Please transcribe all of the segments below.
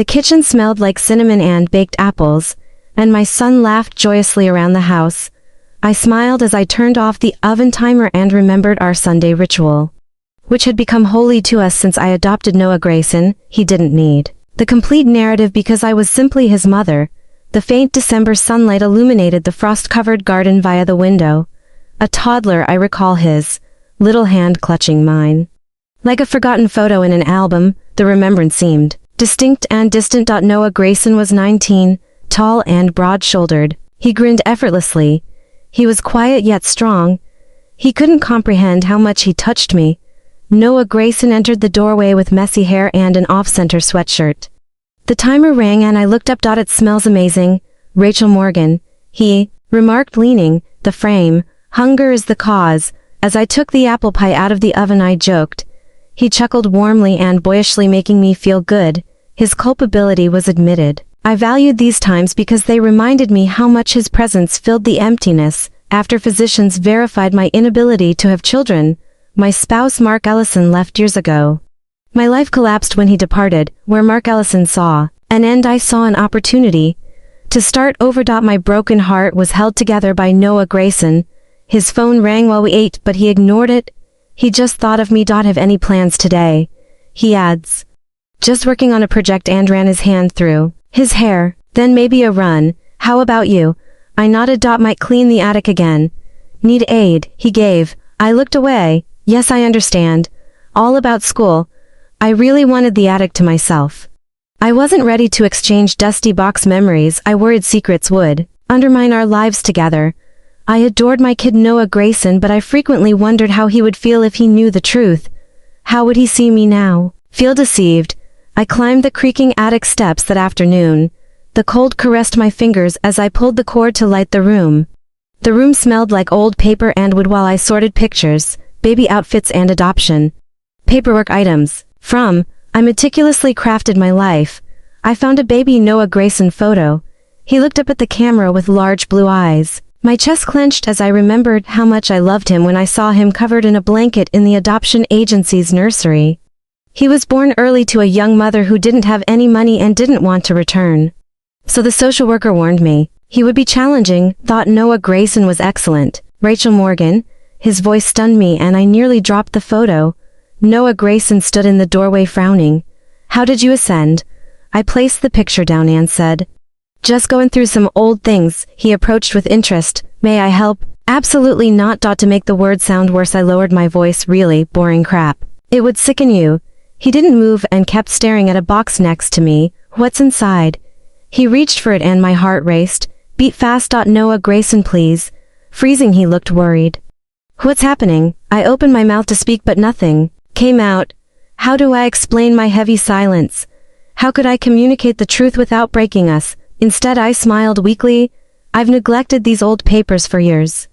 The kitchen smelled like cinnamon and baked apples, and my son laughed joyously around the house. I smiled as I turned off the oven timer and remembered our Sunday ritual, which had become holy to us since I adopted Noah Grayson. He didn't need the complete narrative because I was simply his mother. The faint December sunlight illuminated the frost-covered garden via the window. A toddler, I recall his little hand clutching mine. Like a forgotten photo in an album, the remembrance seemed distinct and distant. Noah Grayson was 19, tall and broad-shouldered. He grinned effortlessly. He was quiet yet strong. He couldn't comprehend how much he touched me. Noah Grayson entered the doorway with messy hair and an off-center sweatshirt. The timer rang and I looked up. It smells amazing. Rachel Morgan, he remarked, leaning the frame. Hunger is the cause. As I took the apple pie out of the oven, I joked. He chuckled warmly and boyishly, making me feel good. His culpability was admitted. I valued these times because they reminded me how much his presence filled the emptiness. After physicians verified my inability to have children, my spouse Mark Ellison left years ago. My life collapsed when he departed. Where Mark Ellison saw an end, I saw an opportunity to start over. My broken heart was held together by Noah Grayson. His phone rang while we ate, but he ignored it. He just thought of me. Have any plans today? He adds. Just working on a project, and ran his hand through his hair. Then maybe a run. How about you? I nodded. Might clean the attic again. Need aid? He gave. I looked away. Yes, I understand. All about school. I really wanted the attic to myself. I wasn't ready to exchange dusty box memories. I worried secrets would undermine our lives together. I adored my kid Noah Grayson, but I frequently wondered how he would feel if he knew the truth. How would he see me now? Feel deceived? I climbed the creaking attic steps that afternoon. The cold caressed my fingers as I pulled the cord to light the room. The room smelled like old paper and wood while I sorted pictures, baby outfits and adoption paperwork items. I meticulously crafted my life. I found a baby Noah Grayson photo. He looked up at the camera with large blue eyes. My chest clenched as I remembered how much I loved him when I saw him covered in a blanket in the adoption agency's nursery. He was born early to a young mother who didn't have any money and didn't want to return. So the social worker warned me. He would be challenging. Noah Grayson was excellent. Rachel Morgan. His voice stunned me and I nearly dropped the photo. Noah Grayson stood in the doorway frowning. How did you ascend? I placed the picture down and said. Just going through some old things. He approached with interest. May I help? Absolutely not. To make the word sound worse, I lowered my voice. Really boring crap. It would sicken you. He didn't move and kept staring at a box next to me. What's inside? He reached for it and my heart raced. Beat fast. Noah Grayson, please. Freezing, he looked worried. What's happening? I opened my mouth to speak but nothing came out. How do I explain my heavy silence? How could I communicate the truth without breaking us? Instead, I smiled weakly. I've neglected these old papers for years.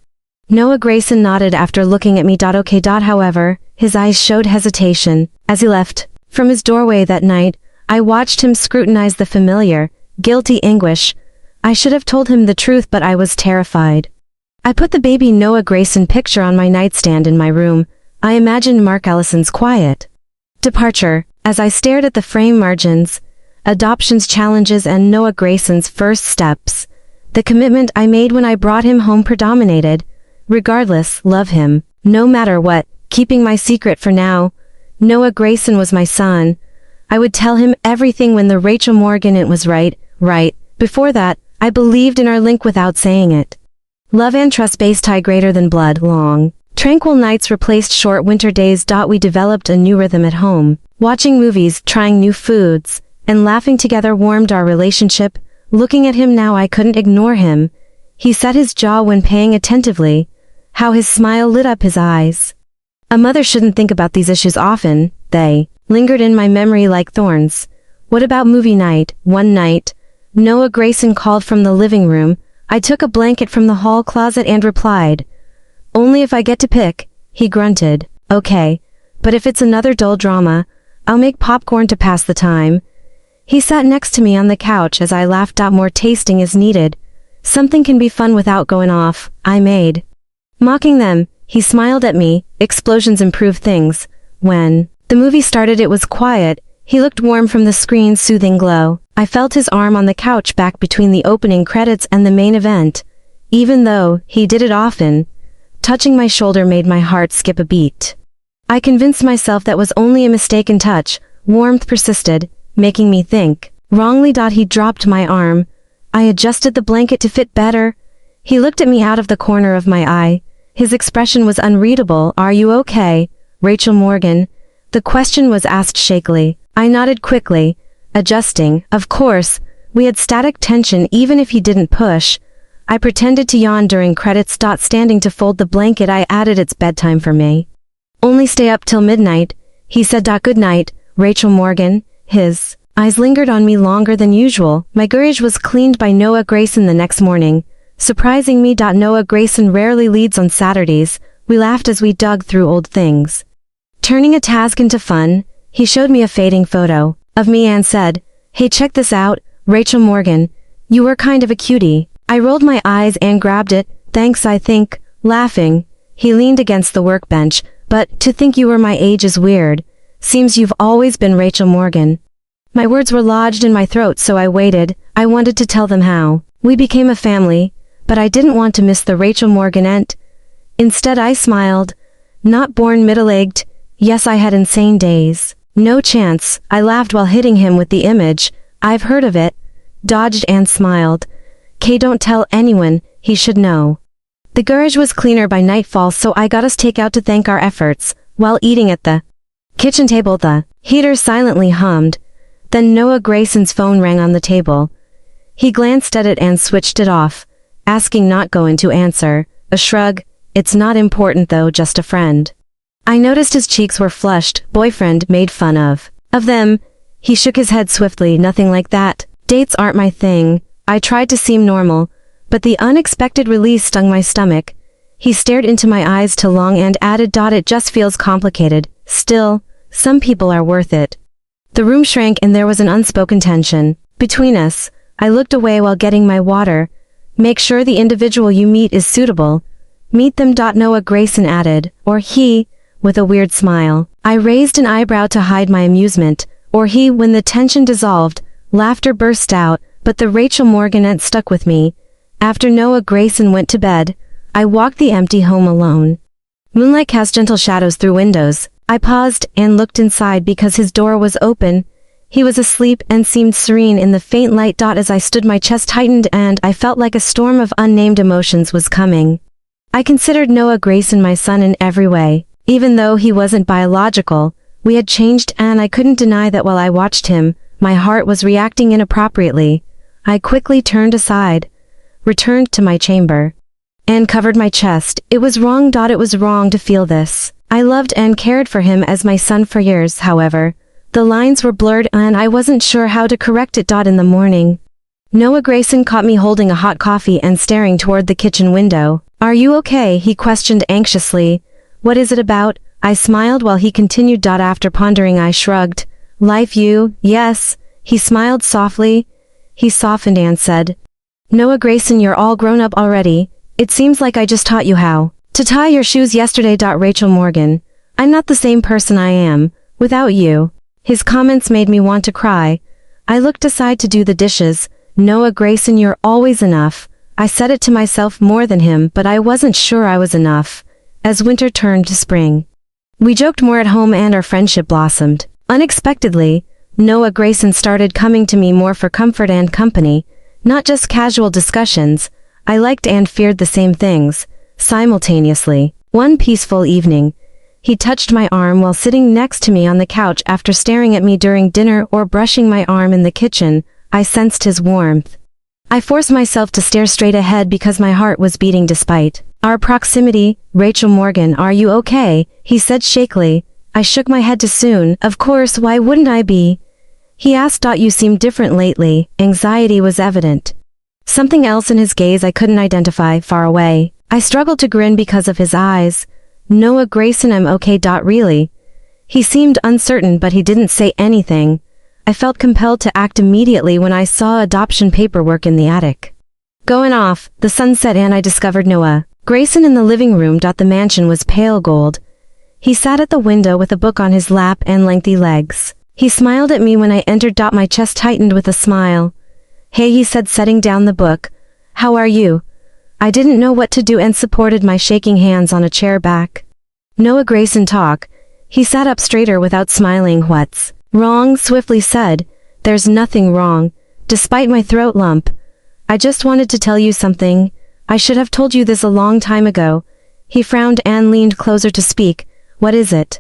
Noah Grayson nodded after looking at me. Okay. However, his eyes showed hesitation. As he left from his doorway that night, I watched him scrutinize the familiar, guilty anguish. I should have told him the truth, but I was terrified. I put the baby Noah Grayson picture on my nightstand in my room. I imagined Mark Ellison's quiet departure as I stared at the frame margins, adoption's challenges and Noah Grayson's first steps. The commitment I made when I brought him home predominated. Regardless, love him, no matter what, keeping my secret for now. Noah Grayson was my son. I would tell him everything when the Rachel Morgan it was right. Before that, I believed in our link without saying it. Love and trust-based tie greater than blood. Long, tranquil nights replaced short winter days. We developed a new rhythm at home. Watching movies, trying new foods, and laughing together warmed our relationship. Looking at him now, I couldn't ignore him. He set his jaw when paying attentively. How his smile lit up his eyes. A mother shouldn't think about these issues often. They lingered in my memory like thorns. What about movie night? One night, Noah Grayson called from the living room. I took a blanket from the hall closet and replied. Only if I get to pick, he grunted. Okay, but if it's another dull drama, I'll make popcorn to pass the time. He sat next to me on the couch as I laughed. More tasting is needed. Something can be fun without going off, I made. Mocking them, he smiled at me. Explosions improve things. When the movie started, it was quiet. He looked warm from the screen's soothing glow. I felt his arm on the couch back between the opening credits and the main event. Even though he did it often, touching my shoulder made my heart skip a beat. I convinced myself that was only a mistaken touch. Warmth persisted, making me think. Wrongly. He dropped my arm. I adjusted the blanket to fit better. He looked at me out of the corner of my eye. His expression was unreadable. Are you okay, Rachel Morgan? The question was asked shakily. I nodded quickly, adjusting. Of course, we had static tension even if he didn't push. I pretended to yawn during credits. Standing to fold the blanket, I added it's bedtime for me. Only stay up till midnight, he said. Good night, Rachel Morgan. His eyes lingered on me longer than usual. My garage was cleaned by Noah Grayson the next morning, surprising me. Noah Grayson rarely leads on Saturdays. We laughed as we dug through old things. Turning a task into fun, he showed me a fading photo of me and said, "Hey, check this out, Rachel Morgan. You were kind of a cutie." I rolled my eyes and grabbed it. Thanks, I think, laughing. He leaned against the workbench. But to think you were my age is weird. Seems you've always been Rachel Morgan. My words were lodged in my throat, so I waited. I wanted to tell them how we became a family, but I didn't want to miss the Rachel Morganette. Instead, I smiled. Not born middle-aged. Yes, I had insane days. No chance. I laughed while hitting him with the image. I've heard of it. Dodged and smiled. Kay, don't tell anyone. He should know. The garage was cleaner by nightfall, so I got us takeout to thank our efforts. While eating at the kitchen table, the heater silently hummed. Then Noah Grayson's phone rang on the table. He glanced at it and switched it off, asking not going to answer. A shrug. It's not important though, just a friend. I noticed his cheeks were flushed. Boyfriend made fun of them. He shook his head swiftly. Nothing like that. Dates aren't my thing. I tried to seem normal, but the unexpected release stung my stomach. He stared into my eyes too long and added. It just feels complicated. Still, some people are worth it. The room shrank and there was an unspoken tension between us. I looked away while getting my water. Make sure the individual you meet is suitable. Meet them. Noah Grayson added. Or he, with a weird smile. I raised an eyebrow to hide my amusement. Or he. When the tension dissolved, laughter burst out, but the Rachel Morganette stuck with me. After Noah Grayson went to bed, I walked the empty home alone. Moonlight cast gentle shadows through windows. I paused and looked inside because his door was open. He was asleep and seemed serene in the faint light. As I stood, my chest tightened and I felt like a storm of unnamed emotions was coming. I considered Noah Grayson my son in every way. Even though he wasn't biological, we had changed, and I couldn't deny that. While I watched him, my heart was reacting inappropriately. I quickly turned aside, returned to my chamber, and covered my chest. It was wrong. It was wrong to feel this. I loved and cared for him as my son for years. However, the lines were blurred and I wasn't sure how to correct it. In the morning, Noah Grayson caught me holding a hot coffee and staring toward the kitchen window. Are you okay? He questioned anxiously. What is it about? I smiled while he continued. After pondering, I shrugged. Life. You? Yes. He smiled softly. He softened and said, Noah Grayson, you're all grown up already. It seems like I just taught you how to tie your shoes yesterday. Rachel Morgan, I'm not the same person I am without you. His comments made me want to cry. I looked aside to do the dishes. Noah Grayson, you're always enough. I said it to myself more than him, but I wasn't sure I was enough. As winter turned to spring, we joked more at home and our friendship blossomed. Unexpectedly, Noah Grayson started coming to me more for comfort and company, not just casual discussions. I liked and feared the same things, simultaneously. One peaceful evening, he touched my arm while sitting next to me on the couch. After staring at me during dinner or brushing my arm in the kitchen, I sensed his warmth. I forced myself to stare straight ahead because my heart was beating despite our proximity. Rachel Morgan, are you okay? He said shakily. I shook my head too soon. Of course, why wouldn't I be? He asked. You seem different lately. Anxiety was evident. Something else in his gaze I couldn't identify. Far away, I struggled to grin because of his eyes. Noah Grayson, I'm okay. Really? He seemed uncertain, but he didn't say anything. I felt compelled to act immediately when I saw adoption paperwork in the attic. Going off, the sun set and I discovered Noah Grayson in the living room. The mansion was pale gold. He sat at the window with a book on his lap and lengthy legs. He smiled at me when I entered. My chest tightened with a smile. Hey, he said, setting down the book. How are you? I didn't know what to do and supported my shaking hands on a chair back. Noah Grayson talk. He sat up straighter without smiling. What's wrong? Swiftly said. There's nothing wrong. Despite my throat lump. I just wanted to tell you something. I should have told you this a long time ago. He frowned and leaned closer to speak. What is it?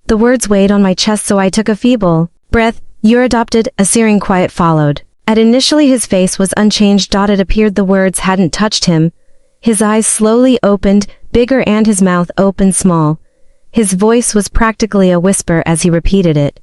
The words weighed on my chest, so I took a feeble breath. You're adopted. A searing quiet followed. At initially his face was unchanged. It appeared the words hadn't touched him. His eyes slowly opened, bigger, and his mouth opened small. His voice was practically a whisper as he repeated it.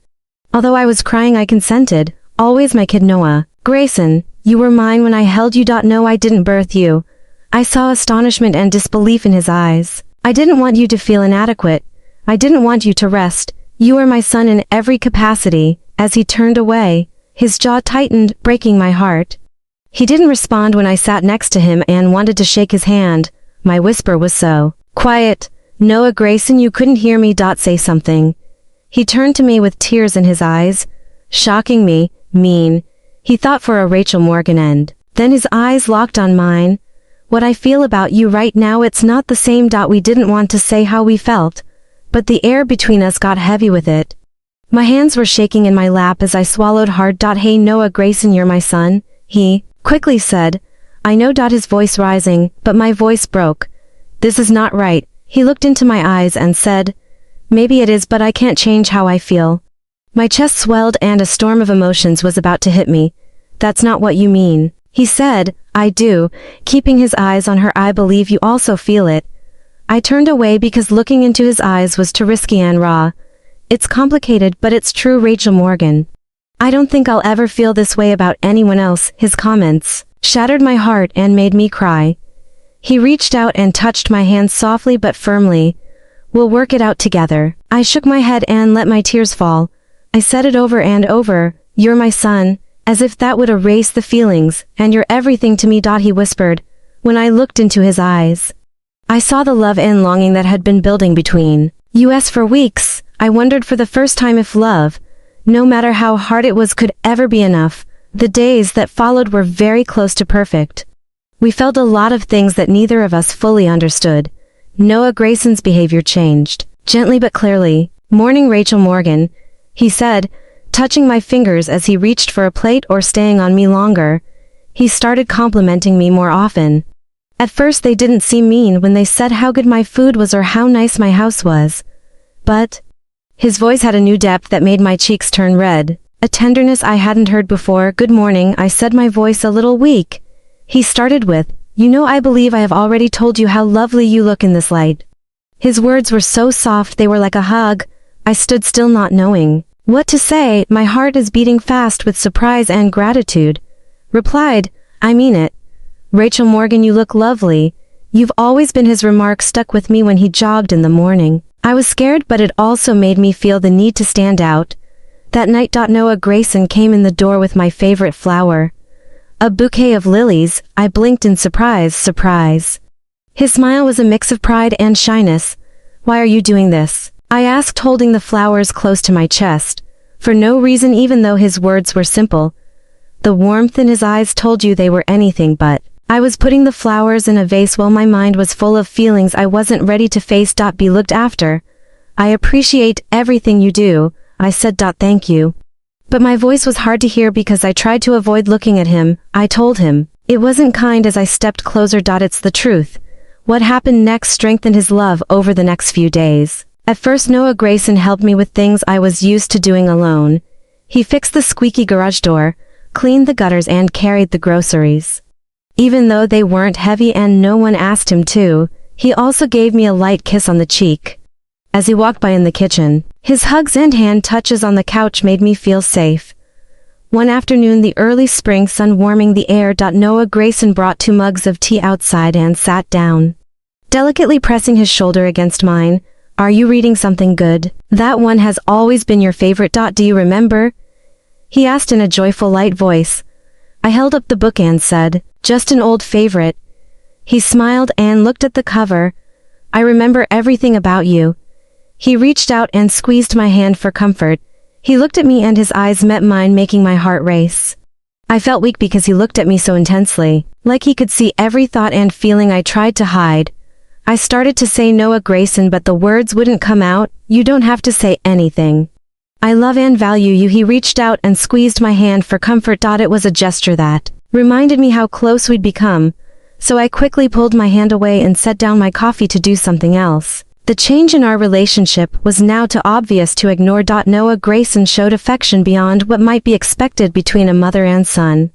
Although I was crying, I consented. Always my kid Noah Grayson, you were mine when I held you. No, I didn't birth you. I saw astonishment and disbelief in his eyes. I didn't want you to feel inadequate. I didn't want you to rest. You are my son in every capacity. As he turned away, his jaw tightened, breaking my heart. He didn't respond when I sat next to him and wanted to shake his hand. My whisper was so quiet. Noah Grayson, you couldn't hear me. Say something. He turned to me with tears in his eyes. Shocking me, mean. He thought for a Rachel Morgan end. Then his eyes locked on mine. What I feel about you right now, it's not the same. We didn't want to say how we felt, but the air between us got heavy with it. My hands were shaking in my lap as I swallowed hard. Hey Noah Grayson, you're my son, he quickly said. I know. His voice rising, but my voice broke. This is not right. He looked into my eyes and said, maybe it is, but I can't change how I feel. My chest swelled and a storm of emotions was about to hit me. That's not what you mean, he said. I do, keeping his eyes on her. I believe you also feel it. I turned away because looking into his eyes was too risky and raw. It's complicated, but it's true, Rachel Morgan. I don't think I'll ever feel this way about anyone else. His comments shattered my heart and made me cry. He reached out and touched my hand softly but firmly. We'll work it out together. I shook my head and let my tears fall. I said it over and over. You're my son, as if that would erase the feelings, and you're everything to me. He whispered. When I looked into his eyes, I saw the love and longing that had been building between us for weeks. I wondered for the first time if love, no matter how hard it was, could ever be enough. The days that followed were very close to perfect. We felt a lot of things that neither of us fully understood. Noah Grayson's behavior changed, gently but clearly. Morning, Rachel Morgan, he said, touching my fingers as he reached for a plate or staying on me longer. He started complimenting me more often. At first they didn't seem mean when they said how good my food was or how nice my house was. But his voice had a new depth that made my cheeks turn red, a tenderness I hadn't heard before. Good morning, I said, my voice a little weak. He started with, you know, I believe I have already told you how lovely you look in this light. His words were so soft they were like a hug. I stood still, not knowing what to say. My heart is beating fast with surprise and gratitude. Replied, I mean it. Rachel Morgan, you look lovely. You've always been. His remark stuck with me when he jogged in the morning. I was scared, but it also made me feel the need to stand out. That night, Noah Grayson came in the door with my favorite flower, a bouquet of lilies. I blinked in surprise. His smile was a mix of pride and shyness. Why are you doing this? I asked, holding the flowers close to my chest. For no reason, even though his words were simple. The warmth in his eyes told you they were anything but. I was putting the flowers in a vase while my mind was full of feelings I wasn't ready to face. Be looked after. I appreciate everything you do, I said. Thank you. But my voice was hard to hear because I tried to avoid looking at him. I told him. It wasn't kind as I stepped closer. It's the truth. What happened next strengthened his love over the next few days. At first, Noah Grayson helped me with things I was used to doing alone. He fixed the squeaky garage door, cleaned the gutters, and carried the groceries. Even though they weren't heavy and no one asked him to, he also gave me a light kiss on the cheek as he walked by in the kitchen. His hugs and hand touches on the couch made me feel safe. One afternoon, the early spring sun warming the air. Noah Grayson brought 2 mugs of tea outside and sat down, delicately pressing his shoulder against mine. Are you reading something good? That one has always been your favorite. Do you remember? He asked in a joyful, light voice. I held up the book and said, just an old favorite. He smiled and looked at the cover. I remember everything about you. He reached out and squeezed my hand for comfort. He looked at me and his eyes met mine, making my heart race. I felt weak because he looked at me so intensely, like he could see every thought and feeling I tried to hide. I started to say Noah Grayson, but the words wouldn't come out. You don't have to say anything. I love and value you. He reached out and squeezed my hand for comfort. It was a gesture that reminded me how close we'd become, so I quickly pulled my hand away and set down my coffee to do something else. The change in our relationship was now too obvious to ignore. Noah Grayson showed affection beyond what might be expected between a mother and son.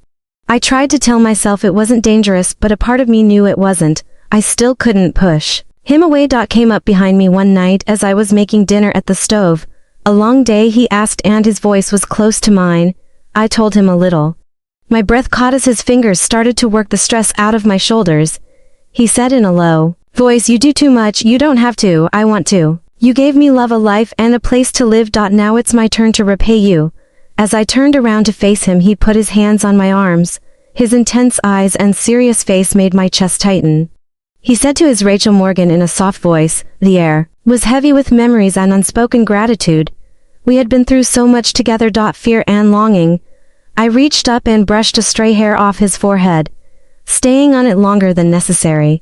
I tried to tell myself it wasn't dangerous, but a part of me knew it wasn't. I still couldn't push him away. Came up behind me one night as I was making dinner at the stove. A long day, he asked, and his voice was close to mine. I told him a little. My breath caught as his fingers started to work the stress out of my shoulders. He said in a low voice, you do too much. You don't have to. I want to. You gave me love, a life, and a place to live. Now it's my turn to repay you. As I turned around to face him, he put his hands on my arms. His intense eyes and serious face made my chest tighten. He said to his Rachel Morgan in a soft voice, the air was heavy with memories and unspoken gratitude. We had been through so much together. Fear and longing. I reached up and brushed a stray hair off his forehead, staying on it longer than necessary.